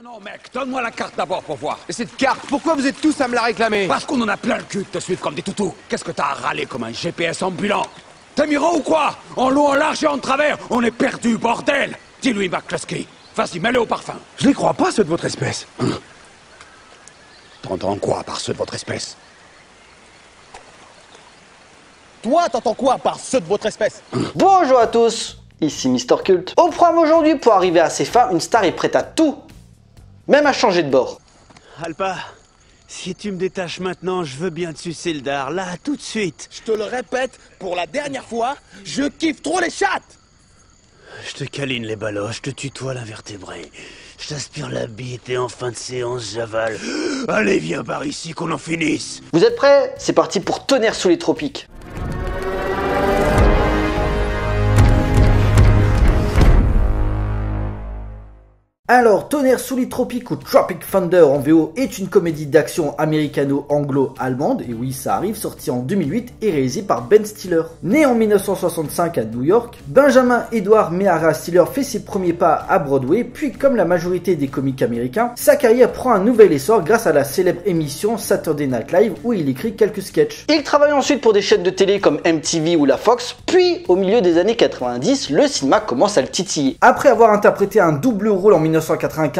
Non, mec, donne-moi la carte d'abord pour voir. Et cette carte, pourquoi vous êtes tous à me la réclamer? Parce qu'on en a plein le cul de te suivre comme des toutous. Qu'est-ce que t'as à râler comme un GPS ambulant? T'es miro ou quoi? En long, en large et en travers, on est perdu, bordel! Dis-lui, McCluskey. Vas-y, mets-le au parfum. Je les crois pas, ceux de votre espèce. T'entends quoi par ceux de votre espèce? Toi, t'entends quoi par ceux de votre espèce? Bonjour à tous, ici Mister Cult. Au programme aujourd'hui, pour arriver à ses fins, une star est prête à tout, même à changer de bord. Alpa, si tu me détaches maintenant, je veux bien te sucer le dard, là, tout de suite. Je te le répète, pour la dernière fois, je kiffe trop les chattes. Je te câline les ballots, je te tutoie l'invertébré. Je t'aspire la bite et en fin de séance, j'avale. Allez, viens par ici, qu'on en finisse. Vous êtes prêts? C'est parti pour Tonnerre sous les tropiques. Alors, Tonnerre sous les tropiques ou Tropic Thunder en VO est une comédie d'action américano-anglo-allemande, et oui ça arrive, sortie en 2008 et réalisée par Ben Stiller. Né en 1965 à New York, Benjamin Edward Meara Stiller fait ses premiers pas à Broadway, puis comme la majorité des comiques américains, sa carrière prend un nouvel essor grâce à la célèbre émission Saturday Night Live où il écrit quelques sketchs. Il travaille ensuite pour des chaînes de télé comme MTV ou la Fox, puis au milieu des années 90, le cinéma commence à le titiller. Après avoir interprété un double rôle en 1995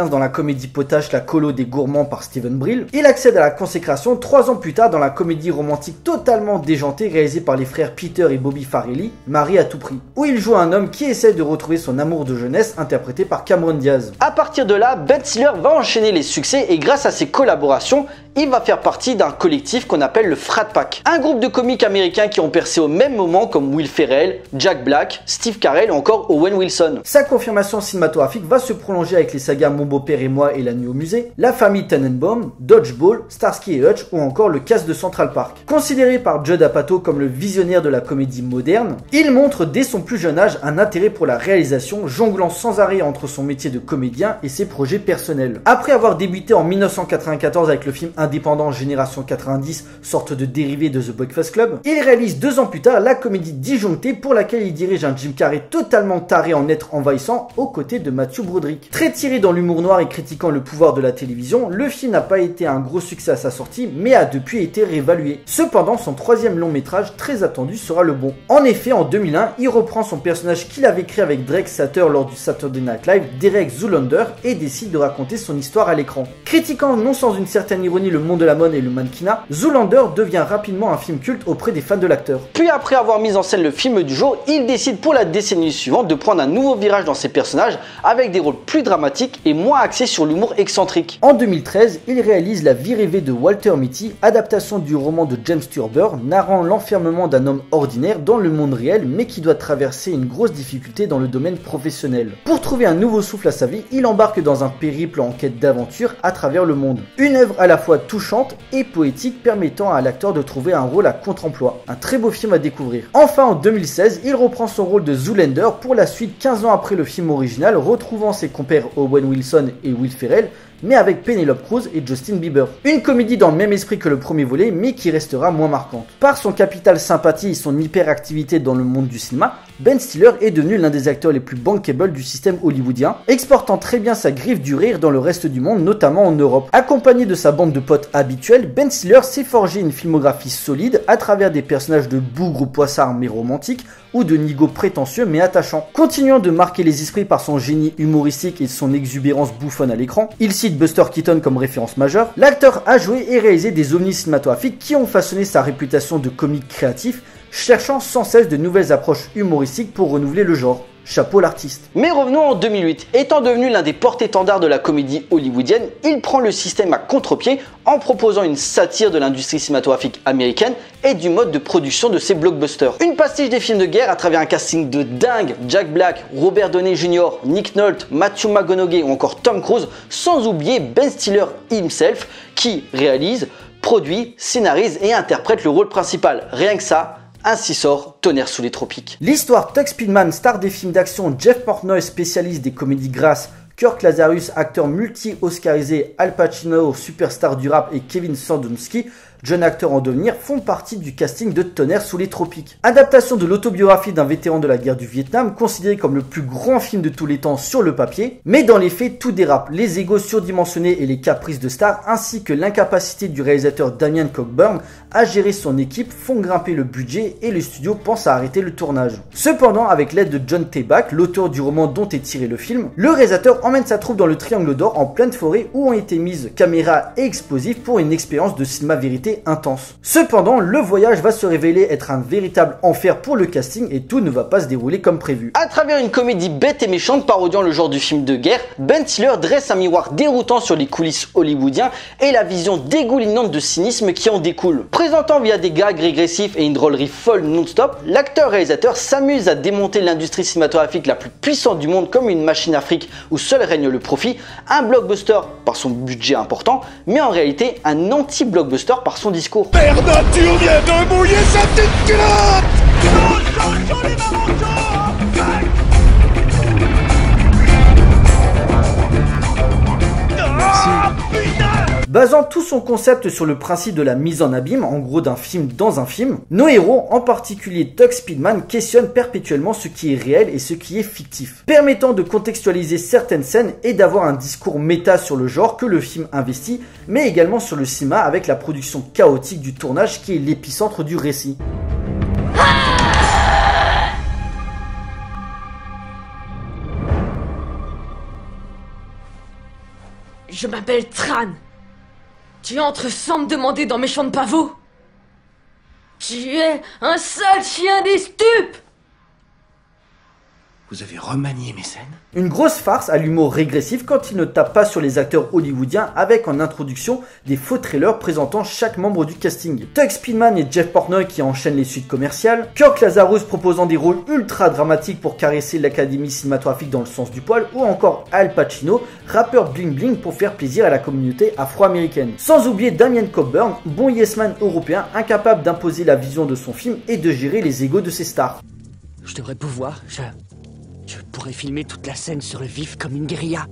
dans la comédie potache La Colo des Gourmands par Steven Brill, il accède à la consécration 3 ans plus tard dans la comédie romantique totalement déjantée réalisée par les frères Peter et Bobby Farrelly, Marie à tout prix, où il joue un homme qui essaie de retrouver son amour de jeunesse interprété par Cameron Diaz. À partir de là, Ben Stiller va enchaîner les succès et grâce à ses collaborations, il va faire partie d'un collectif qu'on appelle le Frat Pack, un groupe de comiques américains qui ont percé au même moment comme Will Ferrell, Jack Black, Steve Carell ou encore Owen Wilson. Sa confirmation cinématographique va se prolonger avec les sagas Mon beau-père et moi et La nuit au musée, La famille Tannenbaum, Dodgeball, Starsky et Hutch ou encore le cast de Central Park. Considéré par Judd Apatow comme le visionnaire de la comédie moderne, il montre dès son plus jeune âge un intérêt pour la réalisation, jonglant sans arrêt entre son métier de comédien et ses projets personnels. Après avoir débuté en 1994 avec le film indépendant Génération 90, sorte de dérivé de The Breakfast Club, il réalise 2 ans plus tard la comédie Disjonctée pour laquelle il dirige un Jim Carrey totalement taré en être envahissant aux côtés de Matthew Broderick. Très tiré dans l'humour noir et critiquant le pouvoir de la télévision, le film n'a pas été un gros succès à sa sortie mais a depuis été réévalué. Cependant, son 3e long métrage très attendu sera le bon. En effet, en 2001, il reprend son personnage qu'il avait créé avec Drake Satter lors du Saturday Night Live, Derek Zoolander, et décide de raconter son histoire à l'écran. Critiquant non sans une certaine ironie le monde de la mode et le mannequinat, Zoolander devient rapidement un film culte auprès des fans de l'acteur. Puis après avoir mis en scène le film du jour, il décide pour la décennie suivante de prendre un nouveau virage dans ses personnages avec des rôles plus dramatiques et moins axés sur l'humour excentrique. En 2013, il réalise La vie rêvée de Walter Mitty, adaptation du roman de James Turber, narrant l'enfermement d'un homme ordinaire dans le monde réel mais qui doit traverser une grosse difficulté dans le domaine professionnel. Pour trouver un nouveau souffle à sa vie, il embarque dans un périple en quête d'aventure à travers le monde. Une œuvre à la fois touchante et poétique permettant à l'acteur de trouver un rôle à contre-emploi. Un très beau film à découvrir. Enfin, en 2016, il reprend son rôle de Zoolander pour la suite 15 ans après le film original, retrouvant ses compères Owen Wilson et Will Ferrell, mais avec Penelope Cruz et Justin Bieber. Une comédie dans le même esprit que le premier volet, mais qui restera moins marquante. Par son capital sympathie et son hyperactivité dans le monde du cinéma, Ben Stiller est devenu l'un des acteurs les plus bankable du système hollywoodien, exportant très bien sa griffe du rire dans le reste du monde, notamment en Europe. Accompagné de sa bande de potes habituels, Ben Stiller s'est forgé une filmographie solide à travers des personnages de bougres ou poissards mais romantiques, ou de nigauds prétentieux mais attachants. Continuant de marquer les esprits par son génie humoristique et son exubérance bouffonne à l'écran, il cite Buster Keaton comme référence majeure, l'acteur a joué et réalisé des ovnis cinématographiques qui ont façonné sa réputation de comique créatif, cherchant sans cesse de nouvelles approches humoristiques pour renouveler le genre. Chapeau l'artiste. Mais revenons en 2008. Étant devenu l'un des porte-étendards de la comédie hollywoodienne, il prend le système à contre-pied en proposant une satire de l'industrie cinématographique américaine et du mode de production de ses blockbusters. Une pastiche des films de guerre à travers un casting de dingue, Jack Black, Robert Downey Jr., Nick Nolte, Matthew McConaughey ou encore Tom Cruise, sans oublier Ben Stiller himself qui réalise, produit, scénarise et interprète le rôle principal. Rien que ça, ainsi sort Tonnerre sous les tropiques. L'histoire Tug Speedman, star des films d'action, Jeff Portnoy, spécialiste des comédies grasses, Kirk Lazarus, acteur multi-oscarisé, Al Pacino, superstar du rap et Kevin Sandusky, jeunes acteurs en devenir, font partie du casting de Tonnerre sous les tropiques. Adaptation de l'autobiographie d'un vétéran de la guerre du Vietnam, considéré comme le plus grand film de tous les temps sur le papier, mais dans les faits tout dérape, les égos surdimensionnés et les caprices de stars, ainsi que l'incapacité du réalisateur Damien Cockburn à gérer son équipe font grimper le budget et le studio pense à arrêter le tournage. Cependant, avec l'aide de John Tabak, l'auteur du roman dont est tiré le film, le réalisateur emmène sa troupe dans le Triangle d'Or en pleine forêt où ont été mises caméras et explosifs pour une expérience de cinéma vérité intense. Cependant, le voyage va se révéler être un véritable enfer pour le casting et tout ne va pas se dérouler comme prévu. À travers une comédie bête et méchante parodiant le genre du film de guerre, Ben Stiller dresse un miroir déroutant sur les coulisses hollywoodiens et la vision dégoulinante de cynisme qui en découle. Présentant via des gags régressifs et une drôlerie folle non-stop, l'acteur-réalisateur s'amuse à démonter l'industrie cinématographique la plus puissante du monde comme une machine à fric où seul règne le profit, un blockbuster par son budget important, mais en réalité un anti-blockbuster par son discours. Mère nature vient de mouiller sa petite culotte. Basant tout son concept sur le principe de la mise en abîme, en gros d'un film dans un film, nos héros, en particulier Tugg Speedman, questionnent perpétuellement ce qui est réel et ce qui est fictif, permettant de contextualiser certaines scènes et d'avoir un discours méta sur le genre que le film investit, mais également sur le cinéma avec la production chaotique du tournage qui est l'épicentre du récit. Je m'appelle Tran. Tu entres sans me demander dans mes champs de pavots. Tu es un sale chien des stupes. Vous avez remanié mes scènes? Une grosse farce à l'humour régressif quand il ne tape pas sur les acteurs hollywoodiens avec en introduction des faux trailers présentant chaque membre du casting. Tugg Speedman et Jeff Portnoy qui enchaînent les suites commerciales, Kirk Lazarus proposant des rôles ultra dramatiques pour caresser l'académie cinématographique dans le sens du poil, ou encore Al Pacino, rappeur bling bling pour faire plaisir à la communauté afro-américaine. Sans oublier Damien Cockburn, bon yes man européen incapable d'imposer la vision de son film et de gérer les égos de ses stars. Je devrais pouvoir, je pourrais filmer toute la scène sur le vif comme une guérilla.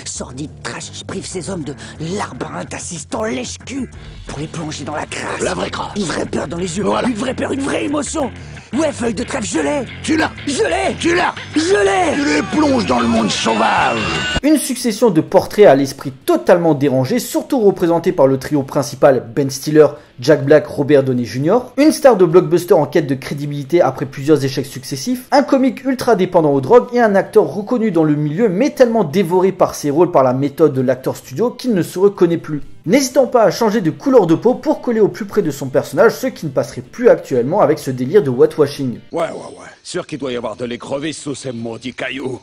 Sordide trash, je prive ces hommes de labyrinthe assistant lèche-cul pour les plonger dans la crasse. La vraie crasse. Une vraie peur dans les yeux, Voilà. une vraie peur, une vraie émotion. Ouais, feuille de trèfle, je l'ai. Tu l'as. Je l'ai. Tu l'as. Je l'ai. Tu les plonges dans le monde sauvage. Une succession de portraits à l'esprit totalement dérangé, surtout représenté par le trio principal Ben Stiller, Jack Black, Robert Downey Jr., une star de blockbuster en quête de crédibilité après plusieurs échecs successifs, un comique ultra dépendant aux drogues et un acteur reconnu dans le milieu mais tellement dévoré par ses rôles par la méthode de l'acteur studio qu'il ne se reconnaît plus. N'hésitant pas à changer de couleur de peau pour coller au plus près de son personnage, ce qui ne passerait plus actuellement avec ce délire de whitewashing. Ouais. Sûr qu'il doit y avoir de l'écrevisse sous ces maudits cailloux.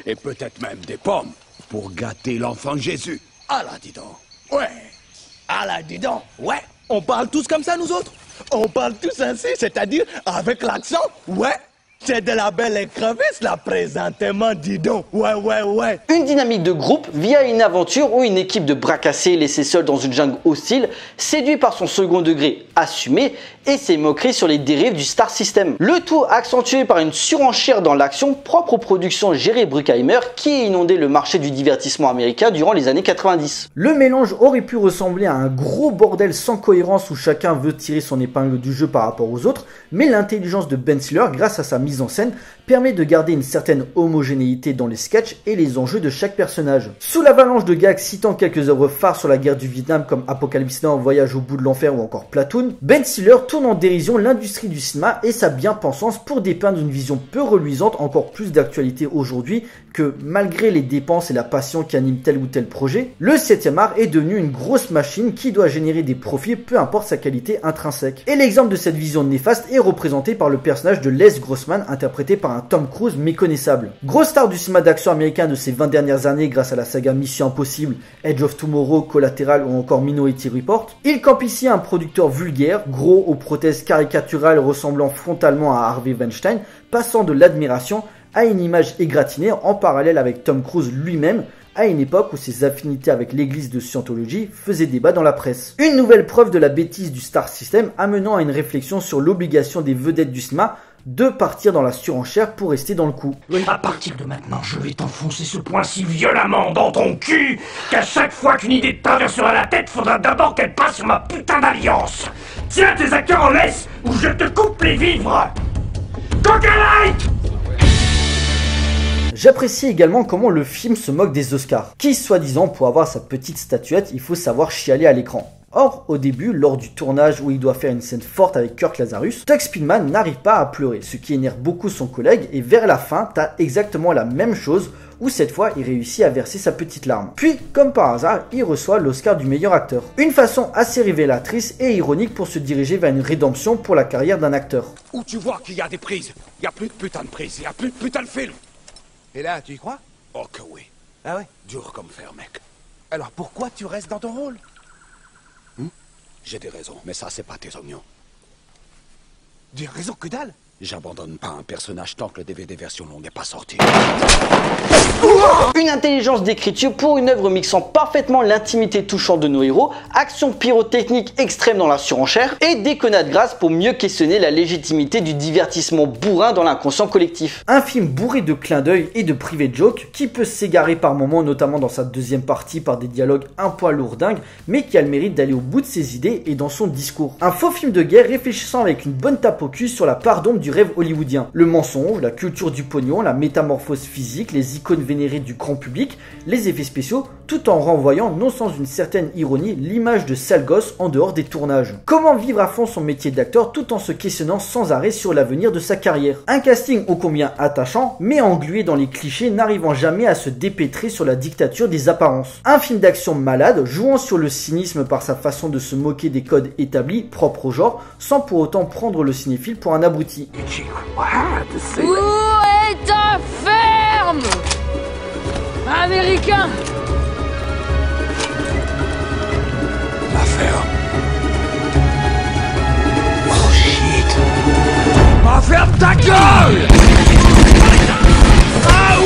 Et peut-être même des pommes pour gâter l'enfant Jésus. Ah là, dis donc. Ouais. Ah là, dis donc, ouais, on parle tous comme ça, nous autres. On parle tous ainsi, c'est-à-dire avec l'accent, ouais. C'est de la belle écrevisse, là, présentement, dis donc. Ouais. Une dynamique de groupe via une aventure où une équipe de bras cassés laissés seuls dans une jungle hostile, séduit par son second degré assumé et ses moqueries sur les dérives du Star System. Le tout accentué par une surenchère dans l'action propre aux productions Jerry Bruckheimer qui a inondé le marché du divertissement américain durant les années 90. Le mélange aurait pu ressembler à un gros bordel sans cohérence où chacun veut tirer son épingle du jeu par rapport aux autres, mais l'intelligence de Ben Stiller, grâce à sa mise en scène, permet de garder une certaine homogénéité dans les sketchs et les enjeux de chaque personnage. Sous l'avalanche de gags citant quelques œuvres phares sur la guerre du Vietnam comme Apocalypse Now, Voyage au bout de l'enfer ou encore Platoon, Ben Stiller tourne en dérision l'industrie du cinéma et sa bien-pensance pour dépeindre une vision peu reluisante, encore plus d'actualité aujourd'hui, que malgré les dépenses et la passion qui animent tel ou tel projet, le 7e art est devenu une grosse machine qui doit générer des profits peu importe sa qualité intrinsèque. Et l'exemple de cette vision néfaste est représenté par le personnage de Les Grossman interprété par un Tom Cruise méconnaissable. Grosse star du cinéma d'action américain de ces 20 dernières années grâce à la saga Mission Impossible, Edge of Tomorrow, Collateral ou encore Minority Report, il campe ici un producteur vulgaire, gros aux prothèses caricaturales ressemblant frontalement à Harvey Weinstein, passant de l'admiration à une image égratignée en parallèle avec Tom Cruise lui-même, à une époque où ses affinités avec l'église de Scientologie faisaient débat dans la presse. Une nouvelle preuve de la bêtise du Star System amenant à une réflexion sur l'obligation des vedettes du cinéma de partir dans la surenchère pour rester dans le coup. À partir de maintenant, je vais t'enfoncer ce poing si violemment dans ton cul qu'à chaque fois qu'une idée te traversera la tête, faudra d'abord qu'elle passe sur ma putain d'alliance. Tiens tes acteurs en laisse ou je te coupe les vivres. Coca-Light! J'apprécie également comment le film se moque des Oscars, qui soi-disant pour avoir sa petite statuette, il faut savoir chialer à l'écran. Or, au début, lors du tournage où il doit faire une scène forte avec Kirk Lazarus, Tugg Speedman n'arrive pas à pleurer, ce qui énerve beaucoup son collègue, et vers la fin, t'as exactement la même chose, où cette fois, il réussit à verser sa petite larme. Puis, comme par hasard, il reçoit l'Oscar du meilleur acteur. Une façon assez révélatrice et ironique pour se diriger vers une rédemption pour la carrière d'un acteur. Où tu vois qu'il y a des prises, il y a plus de putain de prises, il y a plus de putain de film. Et là, tu y crois? Oh que oui. Ah ouais? Dur comme fer, mec. Alors pourquoi tu restes dans ton rôle? J'ai des raisons, mais ça, c'est pas tes oignons. Des raisons que dalle? J'abandonne pas un personnage tant que le DVD version longue n'est pas sorti. Une intelligence d'écriture pour une œuvre mixant parfaitement l'intimité touchante de nos héros, action pyrotechnique extrême dans la surenchère et déconnade grâce pour mieux questionner la légitimité du divertissement bourrin dans l'inconscient collectif. Un film bourré de clins d'œil et de private jokes qui peut s'égarer par moments, notamment dans sa deuxième partie par des dialogues un poil lourdingues, mais qui a le mérite d'aller au bout de ses idées et dans son discours. Un faux film de guerre réfléchissant avec une bonne tape au cul sur la part d'ombre du rêve hollywoodien. Le mensonge, la culture du pognon, la métamorphose physique, les icônes vénérées du grand public, les effets spéciaux, tout en renvoyant, non sans une certaine ironie, l'image de sale gosse en dehors des tournages. Comment vivre à fond son métier d'acteur tout en se questionnant sans arrêt sur l'avenir de sa carrière. Un casting ô combien attachant, mais englué dans les clichés, n'arrivant jamais à se dépêtrer sur la dictature des apparences. Un film d'action malade, jouant sur le cynisme par sa façon de se moquer des codes établis, propres au genre, sans pour autant prendre le cinéphile pour un abruti. Où est ta ferme, américain? Ma ferme. Oh shit. Ma ferme ta gueule! Ah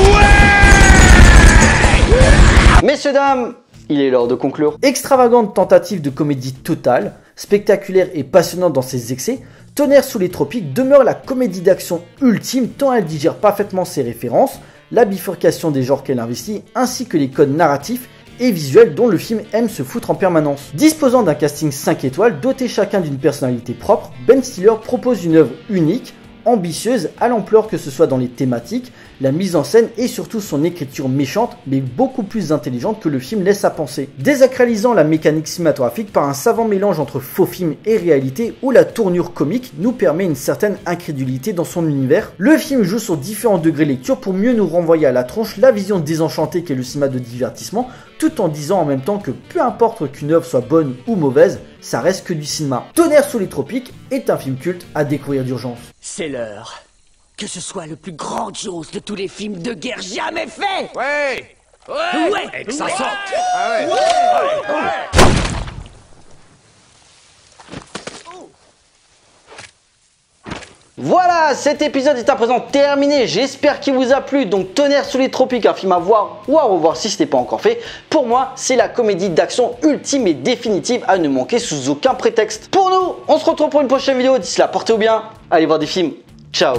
ouais! Messieurs, dames, il est l'heure de conclure. Extravagante tentative de comédie totale, spectaculaire et passionnante dans ses excès, Tonnerre sous les tropiques demeure la comédie d'action ultime tant elle digère parfaitement ses références, la bifurcation des genres qu'elle investit, ainsi que les codes narratifs et visuels dont le film aime se foutre en permanence. Disposant d'un casting 5 étoiles, doté chacun d'une personnalité propre, Ben Stiller propose une œuvre unique, ambitieuse à l'ampleur que ce soit dans les thématiques, la mise en scène et surtout son écriture méchante, mais beaucoup plus intelligente que le film laisse à penser. Désacralisant la mécanique cinématographique par un savant mélange entre faux film et réalité où la tournure comique nous permet une certaine incrédulité dans son univers, le film joue sur différents degrés de lecture pour mieux nous renvoyer à la tronche la vision désenchantée qu'est le cinéma de divertissement, tout en disant en même temps que peu importe qu'une œuvre soit bonne ou mauvaise, ça reste que du cinéma. Tonnerre sous les tropiques est un film culte à découvrir d'urgence. C'est l'heure. Que ce soit le plus grandiose de tous les films de guerre jamais faits. Ouais! Ouais. Et que ça sorte. Ah ouais! Voilà, cet épisode est à présent terminé, j'espère qu'il vous a plu. Donc Tonnerre sous les tropiques, un film à voir ou à revoir si ce n'est pas encore fait. Pour moi, c'est la comédie d'action ultime et définitive à ne manquer sous aucun prétexte. Pour nous, on se retrouve pour une prochaine vidéo, d'ici là, portez-vous bien, allez voir des films, ciao.